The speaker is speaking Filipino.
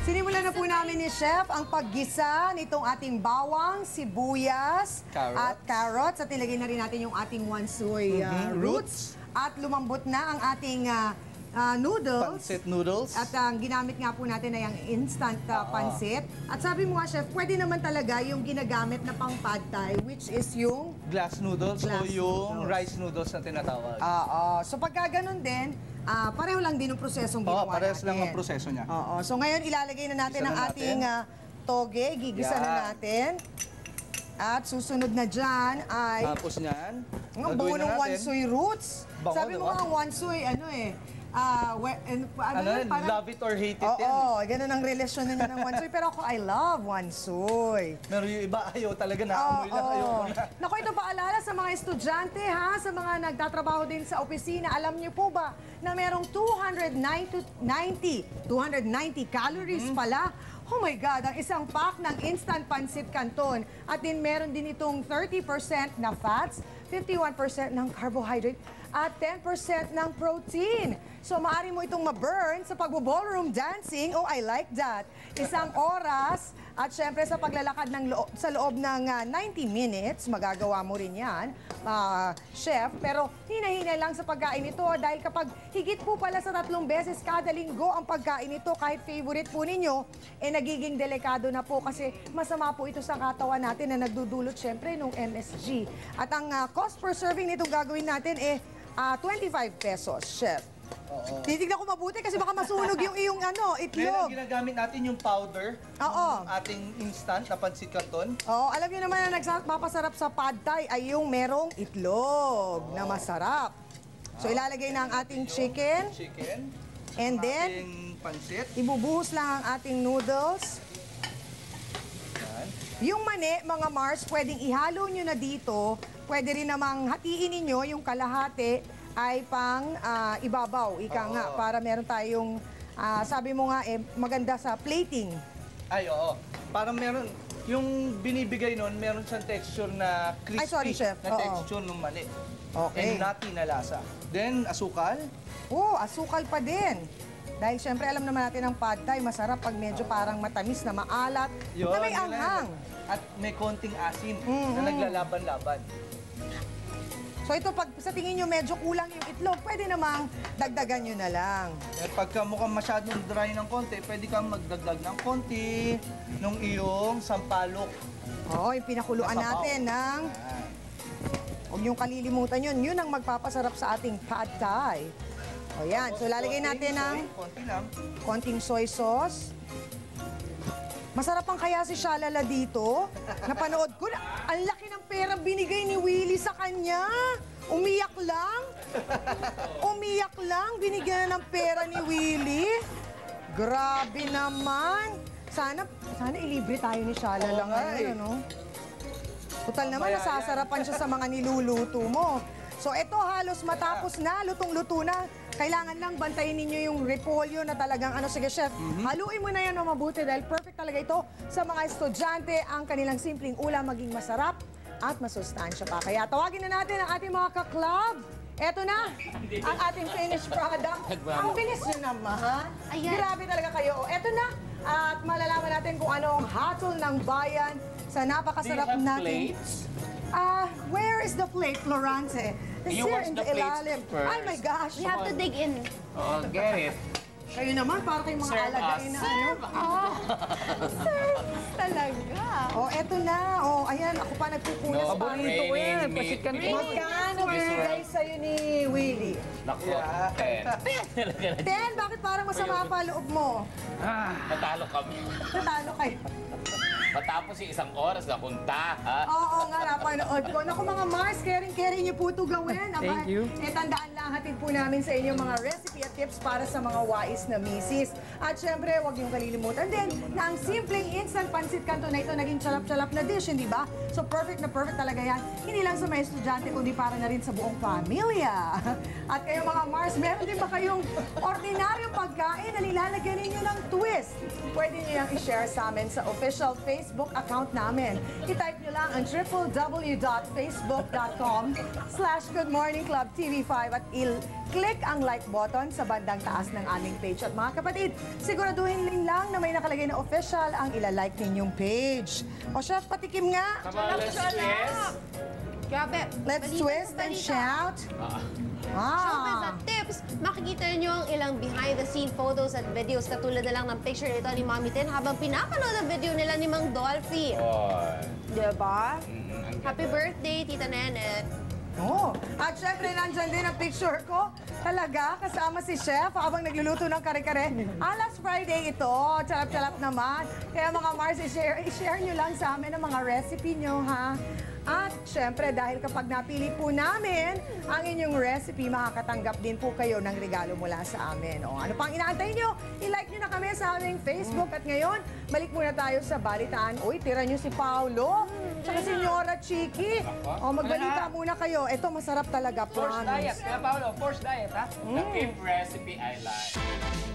Sinimulan na po namin ni Chef ang paggisa nitong ating bawang, sibuyas, at carrots. At nilagay na rin natin yung ating wansoy roots. At lumambot na ang ating noodles. Pancit noodles. At ang ginamit nga po natin ay ang instant pancit. At sabi mo nga, Chef, pwede naman talaga yung ginagamit na pang pad thai, which is yung glass noodles o yung rice noodles na tinatawag. So pagka ganun din, pareho lang din yung prosesong ginawa natin. Parehas lang ang proseso niya. So ngayon ilalagay na natin ang ating toge, gigisa na natin. At susunod na dyan ay... Tapos niyan, ang bango ng wansoy roots. Bango, Sabi mo diba? nga ang wansoy, love it or hate it yan. Oo, ganun ang relasyon nila ng wansoy. Pero ako, I love wansoy. Pero yung iba ayaw talaga na, amoy lang, ayaw ko na. Naku, ito paalala sa mga estudyante, ha? Sa mga nagtatrabaho din sa opisina. Alam niyo po ba na merong 290 calories pala? Oh my God, ang isang pack ng instant pancit canton. At din meron din itong 30% na fats, 51% ng carbohydrate, at 10% ng protein. So, maaari mo itong ma-burn sa pagbo-ballroom dancing. Oh, I like that. Isang oras at syempre sa paglalakad ng sa loob ng 90 minutes, magagawa mo rin yan, Chef. Pero hina-hina lang sa pagkain ito dahil kapag higit po pala sa 3 beses kada linggo ang pagkain ito, kahit favorite po ninyo, nagiging delikado na po kasi masama po ito sa katawan natin na nagdudulot syempre ng MSG. At ang cost per serving nitong gagawin natin 25 pesos, Chef. Titignan ko mabuti kasi baka masunog yung iyong itlog. Meron ginagamit natin yung powder, yung ating instant na pancit canton. Alam niyo naman na nagpapasarap sa pad thai ay yung merong itlog na masarap. So ilalagay na ang ating chicken. And then, ating pancit. Ibubuhos lang ang ating noodles. Yung mani, mga Mars, pwedeng ihalo nyo na dito. Pwede rin namang hatiin ninyo yung kalahati ay pang ibabaw. Ika nga, para meron tayong, sabi mo nga, maganda sa plating. Ay, oo. Parang meron, yung binibigay nun, meron siyang texture na crispy. Ay, sorry, Chef. Na texture ng mani. Okay. And nutty na lasa. Then, asukal. Asukal pa din. Dahil syempre alam naman natin ang pad thai, masarap pag medyo parang matamis na maalat, na may anghang. At may konting asin na naglalaban-laban. So ito, pag sa tingin nyo medyo kulang yung itlog, pwede namang dagdagan nyo na lang. Pagka mukhang masyadong dry ng konti, pwede kang magdagdag ng konti ng iyong sampalok. Yung pinakuluan natin ng... Huwag niyong kalilimutan yun. Yun ang magpapasarap sa ating pad thai. Yan. So lalagay natin ng konting soy sauce. Masarap ang kaya si Shalala dito. Napanood ko na, ang laki ng pera binigay ni Willie sa kanya. Umiyak lang. Umiyak lang. Binigyan na ng pera ni Willie. Grabe naman. Sana ilibre tayo ni Shalala ngayon, ano? Total naman, nasasarapan siya sa mga niluluto mo. So ito halos matapos na, lutong-luto na. Kailangan lang bantayin ninyo yung repolyo na talagang sige chef, haluin mo na yan na mabuti dahil perfect talaga ito sa mga estudyante ang kanilang simpleng ulam maging masarap at masustansya pa. Kaya tawagin na natin ang ating mga ka-club. Eto na, ang ating finished product. Ang bilis nyo naman. Grabe talaga kayo. Eto na, at malalaman natin kung ano ang hatol ng bayan sa napakasarap natin. Where is the plate, Florence? You wash the plates first. Oh my gosh. We have to dig in. Get it. Kayo naman, para kayong mga alagain na Serve talaga. Eto na. Ayan, ako pa nagpupunas. Paborito ko yan. Pasit ka nito. Magkano binigay sa'yo ni Willie? Naku, 10. 10? Bakit parang masama pa loob mo? Natalo kami. Natalo kayo. Matapos yung 1 oras na punta, ha? Oo nga, napanood ko. Naku mga Mars, caring niyo po ito gawin. Thank you. Tandaan lang, hatid po namin sa inyo mga recipe at tips para sa mga wais na misis. At syempre, huwag niyong kalilimutan din na ang simpleng instant pancit canton na ito naging charap-charap na dish, hindi ba? So perfect na perfect talaga yan. Hindi lang sa mga estudyante, kundi para na rin sa buong pamilya. At kayo mga Mars, meron din ba kayong ordinaryong pagkain na nilalagyan ninyo ng twist? Pwede niyo yung i-share sa amin sa official Facebook account namin. I-type nyo lang ang www.facebook.com/goodmorningclubtv5 at click ang like button sa bandang taas ng aming page. At mga kapatid, siguraduhin lang na may nakalagay na official ang ilalike ninyong page. O chef, patikim nga. Come on, let's twist. Grabe. Let's Balita twist sa and balita. shout. Syempre sa tips, makikita niyo ang ilang behind-the-scene photos at videos katulad na lang ng picture nito ni Mami Tin habang pinapanood ang video nila ni Mang Dolphy. Oh. Diba? Ang Happy ganda. birthday, Tita Nenet. Oh. At syempre, nandyan din ang picture ko. Talaga, kasama si Chef habang nagluluto ng kare-kare. Last Friday ito. Charap-charap naman. Kaya mga Mars, i-share nyo lang sa amin ang mga recipe nyo, ha? At syempre, dahil kapag napili po namin ang inyong recipe, makakatanggap din po kayo ng regalo mula sa amin. O, ano pang inaantay nyo? I-like nyo na kami sa aming Facebook. At ngayon, balik muna tayo sa balitaan. Uy, tira nyo si Paolo. Tsaka si Nyora Chiki. O, magbalita muna kayo. Ito, masarap talaga, Forced diet. promise. Kaya Paolo, forced diet, ha? The keep recipe I like.